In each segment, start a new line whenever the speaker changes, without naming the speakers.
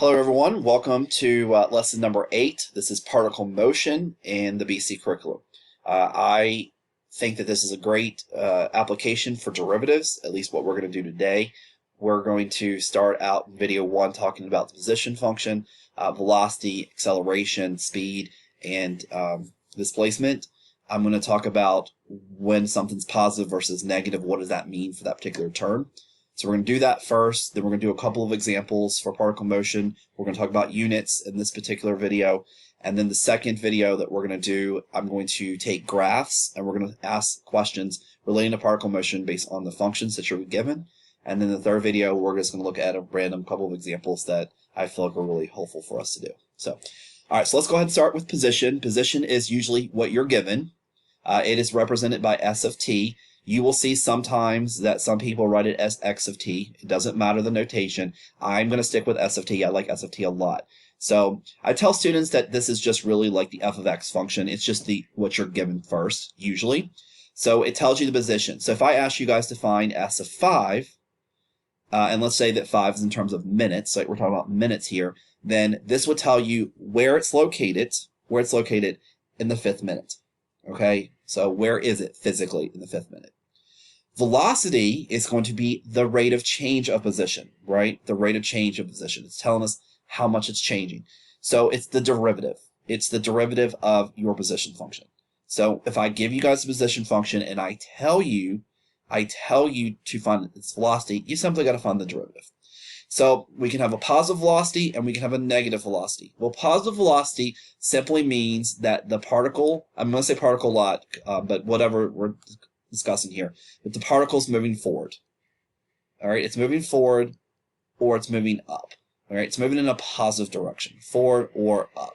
Hello everyone, welcome to lesson number 8. This is particle motion in the BC curriculum. I think that this is a great application for derivatives, at least what we're going to do today. We're going to start out in video 1 talking about the position function, velocity, acceleration, speed, and displacement. I'm going to talk about when something's positive versus negative, what does that mean for that particular term. So we're going to do that first, then we're going to do a couple of examples for particle motion. We're going to talk about units in this particular video. And then the second video that we're going to do, I'm going to take graphs and we're going to ask questions relating to particle motion based on the functions that you're given. And then the third video, we're just going to look at a random couple of examples that I feel like are really helpful for us to do. So, all right, so let's go ahead and start with position. Position is usually what you're given. It is represented by S of t. You will see sometimes that some people write it as x of t. It doesn't matter the notation. I'm going to stick with s of t. I like s of t a lot. So I tell students that this is just really like the f of x function. It's just what you're given first, usually. So it tells you the position. So if I ask you guys to find s of 5, and let's say that 5 is in terms of minutes, like we're talking about minutes here, then this would tell you where it's located in the 5th minute. Okay, so where is it physically in the 5th minute? Velocity is going to be the rate of change of position, right? The rate of change of position. It's telling us how much it's changing. So it's the derivative. It's the derivative of your position function. So if I give you guys a position function and I tell you to find its velocity, you simply got to find the derivative. So we can have a positive velocity and we can have a negative velocity. Well, positive velocity simply means that the particle, I'm going to say particle a lot, but whatever we're discussing here, that the particle's moving forward. All right, it's moving forward or it's moving up. All right, it's moving in a positive direction, forward or up.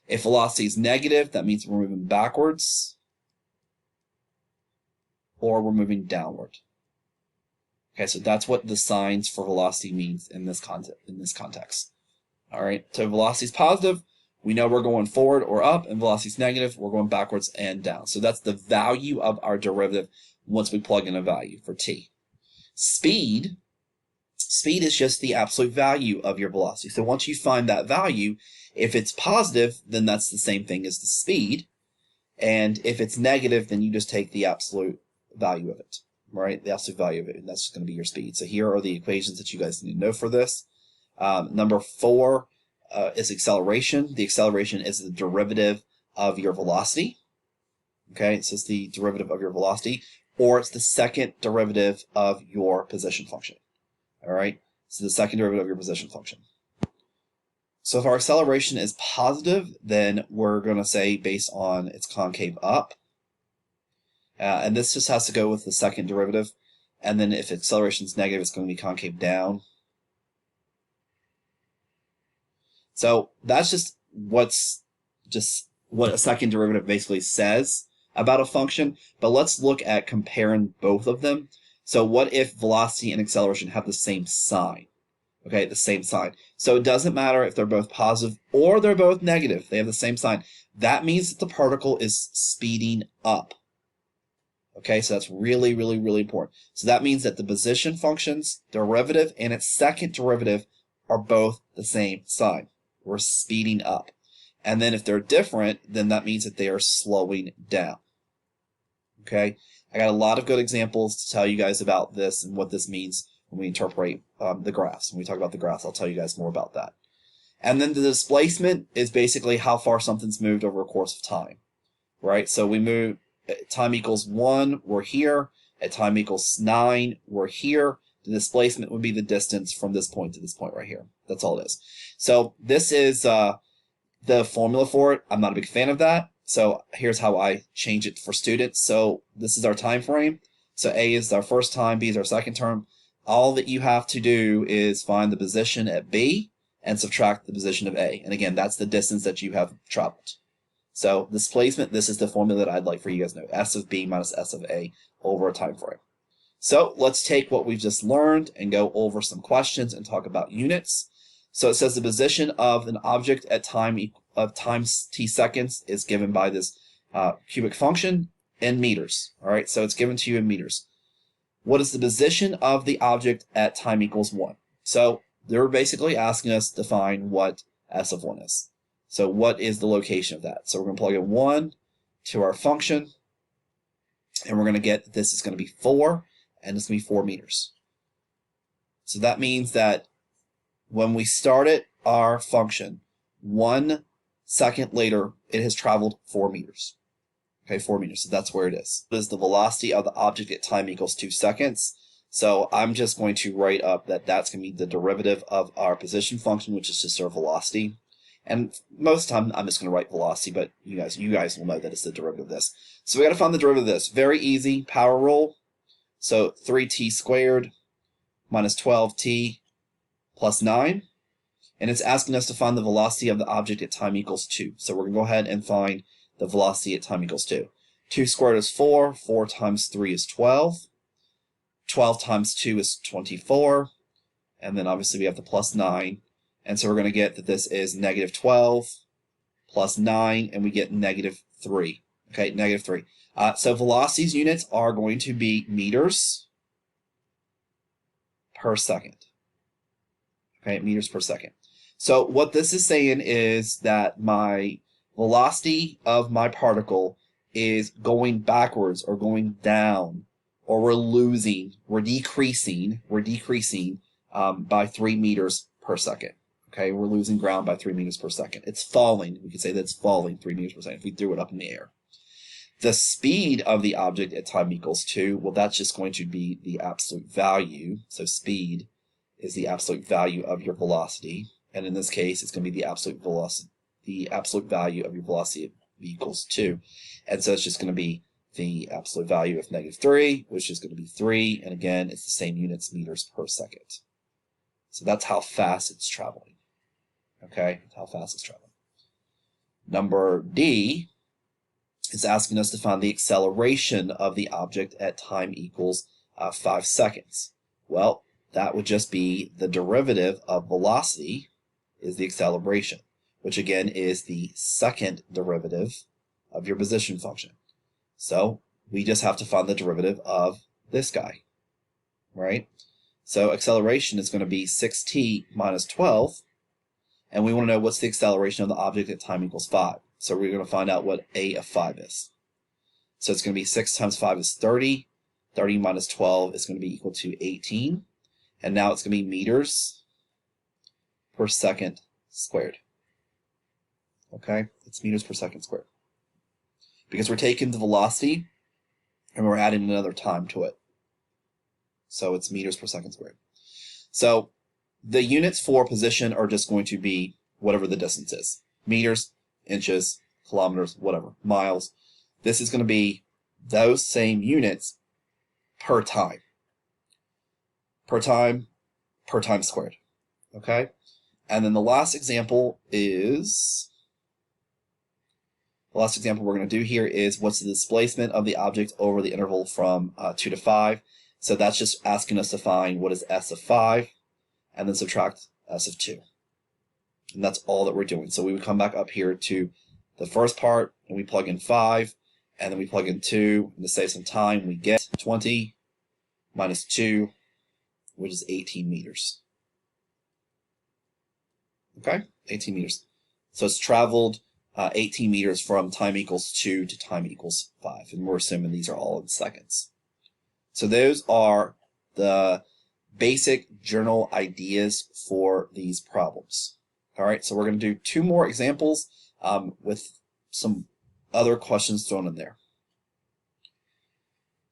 If velocity is negative, that means we're moving backwards or we're moving downward. Okay, so that's what the signs for velocity means in this context. All right, so velocity is positive, we know we're going forward or up, and velocity is negative, we're going backwards and down. So that's the value of our derivative once we plug in a value for t. Speed is just the absolute value of your velocity. So once you find that value, if it's positive, then that's the same thing as the speed. And if it's negative, then you just take the absolute value of it. Right, the absolute value of it, and that's going to be your speed. So here are the equations that you guys need to know for this. Number 4 is acceleration. The acceleration is the derivative of your velocity. Okay, so it's the derivative of your velocity, or it's the second derivative of your position function. All right, so the second derivative of your position function. So if our acceleration is positive, then we're going to say based on its concave up. And this just has to go with the second derivative. And then if acceleration is negative, it's going to be concave down. So that's just what a second derivative basically says about a function. But let's look at comparing both of them. So what if velocity and acceleration have the same sign? Okay, the same sign. So it doesn't matter if they're both positive or they're both negative. They have the same sign. That means that the particle is speeding up. Okay, so that's really, really, really important. So that means that the position function's derivative and its second derivative are both the same sign. We're speeding up. And then if they're different, then that means that they are slowing down. Okay, I got a lot of good examples to tell you guys about this and what this means when we interpret the graphs. When we talk about the graphs, I'll tell you guys more about that. And then the displacement is basically how far something's moved over a course of time. Right, so we move. At time equals 1, we're here. At time equals 9, we're here. The displacement would be the distance from this point to this point right here. That's all it is. So this is the formula for it. I'm not a big fan of that. So here's how I change it for students. So this is our time frame. So A is our first time, B is our second term. All that you have to do is find the position at B and subtract the position of A. And again, that's the distance that you have traveled. So displacement, this is the formula that I'd like for you guys to know. S of B minus S of A over a time frame. So let's take what we've just learned and go over some questions and talk about units. So it says the position of an object at time t seconds is given by this cubic function in meters. All right, so it's given to you in meters. What is the position of the object at time equals 1? So they're basically asking us to find what s of 1 is. So what is the location of that? So we're going to plug in 1 to our function, and we're going to get that this is going to be 4, and it's going to be 4 meters. So that means that when we started our function, 1 second later, it has traveled 4 meters. Okay, 4 meters, so that's where it is. This is the velocity of the object at time equals 2 seconds. So I'm just going to write up that that's going to be the derivative of our position function, which is just our velocity. And most of the time, I'm just going to write velocity, but you guys will know that it's the derivative of this. So we got to find the derivative of this. Very easy, power rule. So 3t squared minus 12t plus 9. And it's asking us to find the velocity of the object at time equals 2. So we're going to go ahead and find the velocity at time equals 2. 2 squared is 4. 4 times 3 is 12. 12 times 2 is 24. And then obviously we have the plus 9. And so we're going to get that this is negative 12 plus 9, and we get negative 3. Okay, negative 3. So velocities units are going to be meters per second. Okay, meters per second. So what this is saying is that my velocity of my particle is going backwards or going down, or we're decreasing by 3 meters per second. Okay, we're losing ground by 3 meters per second. It's falling. We could say that it's falling 3 meters per second if we threw it up in the air. The speed of the object at time equals 2, well, that's just going to be the absolute value. So speed is the absolute value of your velocity. And in this case, it's going to be the absolute velocity, the absolute value of your velocity at v equals 2. And so it's just going to be the absolute value of negative 3, which is going to be 3. And again, it's the same units, meters per second. So that's how fast it's traveling. Okay, that's how fast it's traveling. Number D is asking us to find the acceleration of the object at time equals 5 seconds. Well, that would just be the derivative of velocity is the acceleration, which again is the second derivative of your position function. So we just have to find the derivative of this guy, right? So acceleration is going to be 6t minus 12, and we want to know what's the acceleration of the object at time equals 5. So we're going to find out what a of 5 is. So it's going to be 6 times 5 is 30. 30 minus 12 is going to be equal to 18. And now it's going to be meters per second squared. Okay, it's meters per second squared. Because we're taking the velocity and we're adding another time to it. So it's meters per second squared. So the units for position are just going to be whatever the distance is. Meters, inches, kilometers, whatever, miles. This is going to be those same units per time. Per time squared. Okay? And then the last example is, the last example we're going to do here is what's the displacement of the object over the interval from 2 to 5. So that's just asking us to find what is s of 5 and then subtract s of 2. And that's all that we're doing. So we would come back up here to the first part and we plug in 5 and then we plug in 2. And to save some time, we get 20 minus 2, which is 18 meters. Okay, 18 meters. So it's traveled 18 meters from time equals 2 to time equals 5. And we're assuming these are all in seconds. So those are the basic general ideas for these problems. All right, so we're going to do 2 more examples with some other questions thrown in there.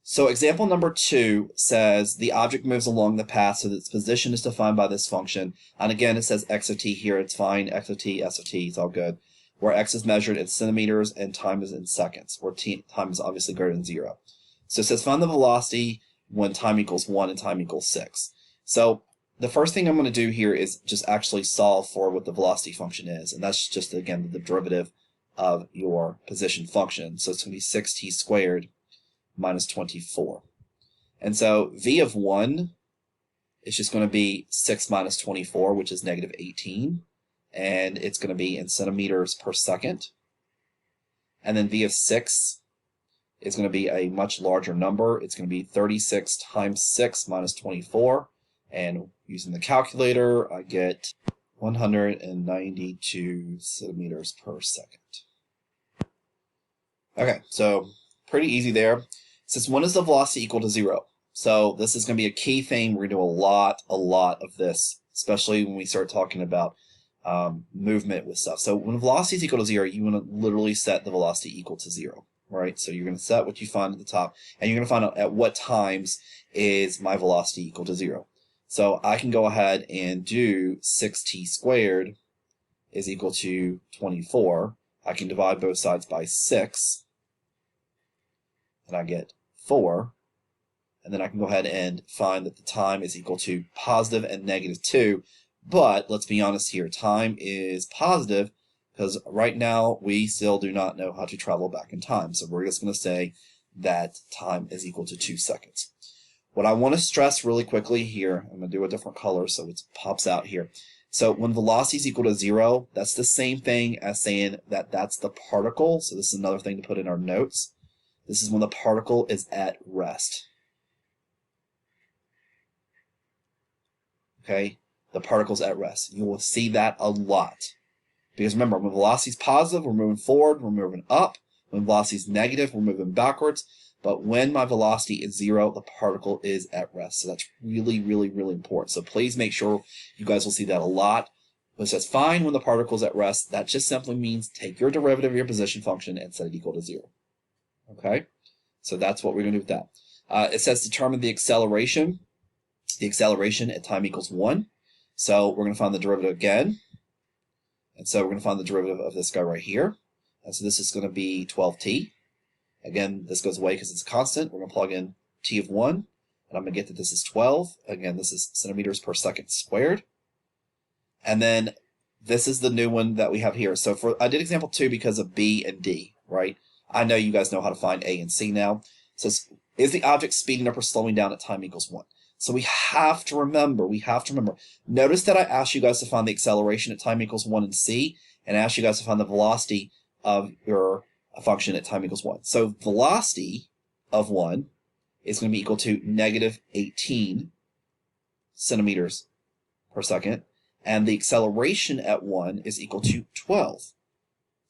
So example number 2 says the object moves along the path so that its position is defined by this function. And again, it says x of t here. It's fine. X of t, s of t, it's all good. Where x is measured in centimeters and time is in seconds, where time is obviously greater than 0. So it says find the velocity when time equals 1 and time equals 6. So the first thing I'm going to do here is just actually solve for what the velocity function is. And that's just, again, the derivative of your position function. So it's going to be 6t squared minus 24. And so v of 1 is just going to be 6 minus 24, which is negative 18. And it's going to be in centimeters per second. And then v of 6 is going to be a much larger number. It's going to be 36 times 6 minus 24. And Using the calculator, I get 192 centimeters per second. Okay, so pretty easy there. Since when is the velocity equal to 0? So this is going to be a key thing. We're going to do a lot of this, especially when we start talking about movement with stuff. So when velocity is equal to 0, you want to literally set the velocity equal to 0, right? So you're going to set what you find at the top, and you're going to find out at what times is my velocity equal to 0. So I can go ahead and do 6t squared is equal to 24. I can divide both sides by 6, and I get 4. And then I can go ahead and find that the time is equal to positive and negative 2. But let's be honest here, time is positive because right now we still do not know how to travel back in time. So we're just going to say that time is equal to 2 seconds. What I want to stress really quickly here, I'm going to do a different color so it pops out here. So when velocity is equal to 0, that's the same thing as saying that that's the particle. So this is another thing to put in our notes. This is when the particle is at rest. Okay, the particle's at rest. You will see that a lot. Because remember, when velocity is positive, we're moving forward, we're moving up. When velocity is negative, we're moving backwards. But when my velocity is 0, the particle is at rest. So that's really, really, really important. So please make sure you guys will see that a lot. When it says find when the particle is at rest, that just simply means take your derivative of your position function and set it equal to 0. Okay, so that's what we're going to do with that. It says determine the acceleration. The acceleration at time equals 1. So we're going to find the derivative again. And so we're going to find the derivative of this guy right here. And so this is going to be 12t. Again, this goes away because it's a constant. We're going to plug in t of 1. And I'm going to get that this is 12. Again, this is centimeters per second squared. And then this is the new one that we have here. So I did example 2 because of B and D, right? I know you guys know how to find A and C now. So is the object speeding up or slowing down at time equals 1? So we have to remember, notice that I asked you guys to find the acceleration at time equals 1 in C, and I asked you guys to find the velocity of your function at time equals 1. So velocity of 1 is going to be equal to negative 18 centimeters per second, and the acceleration at 1 is equal to 12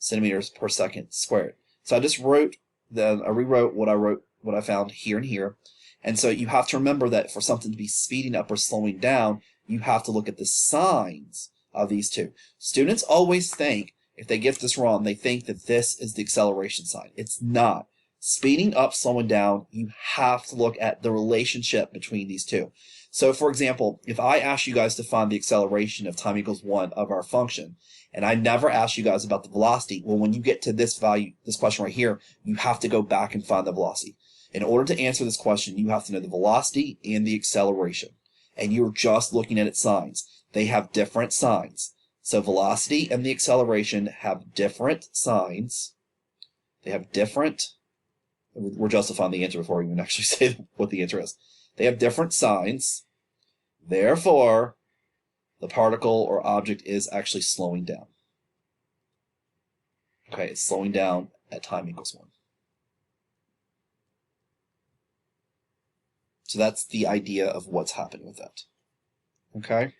centimeters per second squared. So I just rewrote what I found here and here. And so you have to remember that for something to be speeding up or slowing down, you have to look at the signs of these two. Students always think, if they get this wrong, they think that this is the acceleration sign. It's not. Speeding up, slowing down, you have to look at the relationship between these two. So for example, if I ask you guys to find the acceleration of time equals 1 of our function, and I never asked you guys about the velocity, well, when you get to this value, this question right here, you have to go back and find the velocity. In order to answer this question, you have to know the velocity and the acceleration. And you're just looking at its signs. They have different signs. So velocity and the acceleration have different signs. They have different, we're justifying the answer before we even actually say what the answer is. They have different signs. Therefore, the particle or object is actually slowing down. Okay, it's slowing down at time equals 1. So that's the idea of what's happening with that. Okay?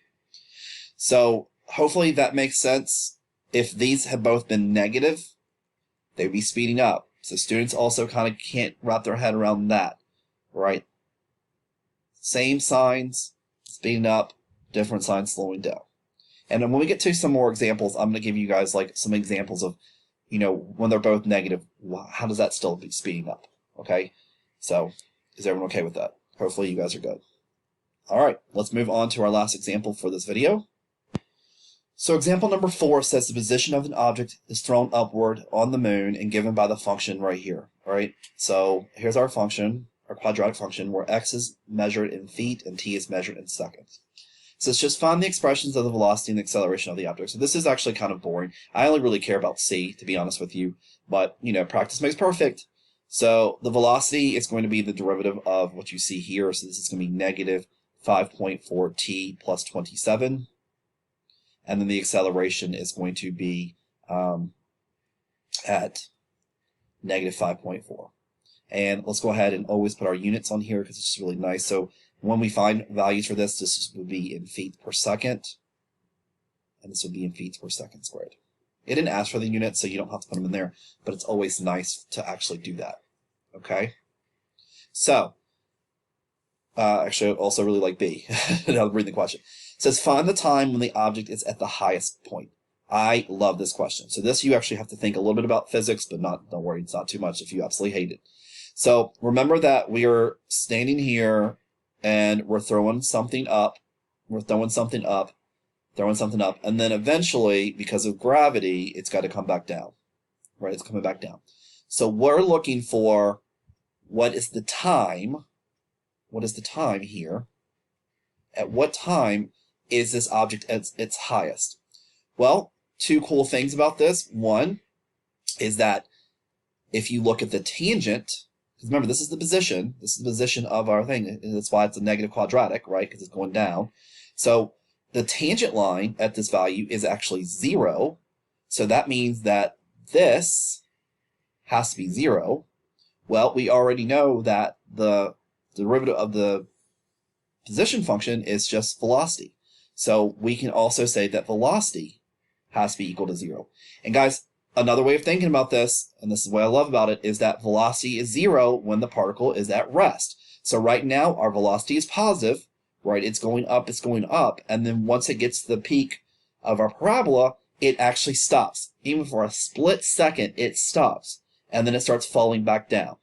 So hopefully that makes sense. If these have both been negative, they'd be speeding up. So students also kind of can't wrap their head around that, right? Same signs, speeding up, different signs slowing down. And then when we get to some more examples, I'm going to give you guys like some examples of, when they're both negative, how does that still be speeding up? Okay? So is everyone okay with that? Hopefully you guys are good. All right, let's move on to our last example for this video. So example number 4 says the position of an object is thrown upward on the moon and given by the function right here. All right, so here's our function, our quadratic function, where x is measured in feet and t is measured in seconds. So it's just find the expressions of the velocity and the acceleration of the object. So this is actually kind of boring. I only really care about c, to be honest with you, but practice makes perfect. So the velocity is going to be the derivative of what you see here. So this is going to be negative 5.4t plus 27. And then the acceleration is going to be at negative 5.4. And let's go ahead and always put our units on here because it's just really nice. So When we find values for this would be in feet per second, and this would be in feet per second squared. It didn't ask for the units, so you don't have to put them in there, but it's always nice to actually do that. Okay? So, actually, I also really like B. I'll read the question. It says, find the time when the object is at the highest point. I love this question. So this, you actually have to think a little bit about physics, but don't worry, it's not too much if you absolutely hate it. So remember that we are standing here and we're throwing something up. We're throwing something up, and then eventually, because of gravity, it's got to come back down. Right? It's coming back down. So we're looking for what is the time? What is the time here? At what time is this object at its highest? Well, two cool things about this. One is that if you look at the tangent, because remember, this is the position of our thing, and that's why it's a negative quadratic, right? Because it's going down. So the tangent line at this value is actually 0. So that means that this has to be 0. Well, we already know that the derivative of the position function is just velocity. So we can also say that velocity has to be equal to 0. And guys, another way of thinking about this, and this is what I love about it, is that velocity is 0 when the particle is at rest. So right now, our velocity is positive, right? It's going up, and then once it gets to the peak of our parabola, it actually stops. Even for a split second, it stops, and then it starts falling back down.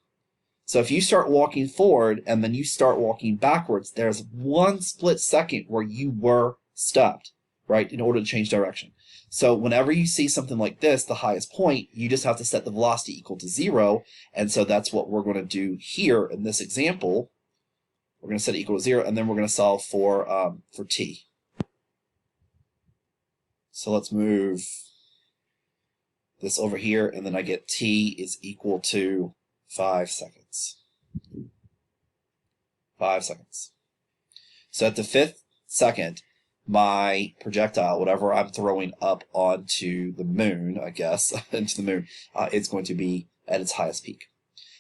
So if you start walking forward and then you start walking backwards, there's one split second where you were stopped, right, in order to change direction. So whenever you see something like this, the highest point, you just have to set the velocity equal to 0. And so that's what we're going to do here in this example. We're going to set it equal to 0, and then we're going to solve for t. So let's move this over here, and then I get t is equal to 5 seconds. 5 seconds. So at the 5th second, my projectile, whatever I'm throwing up onto the moon, I guess, into the moon, it's going to be at its highest peak.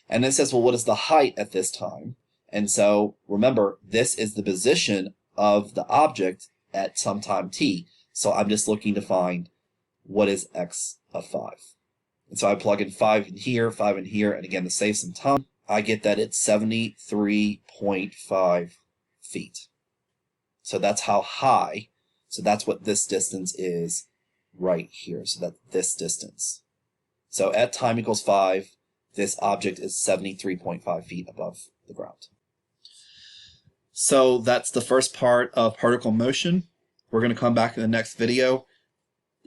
And then it says, well, what is the height at this time? And so remember, this is the position of the object at some time t. So I'm just looking to find what is x of 5. And so I plug in 5 in here, 5 in here, and again, to save some time, I get that it's 73.5 feet. So that's how high, so that's what this distance is right here. So that's this distance. So at time equals 5, this object is 73.5 feet above the ground. So that's the first part of particle motion. We're going to come back in the next video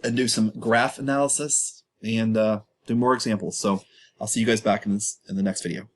and do some graph analysis and do more examples. So I'll see you guys back in the next video.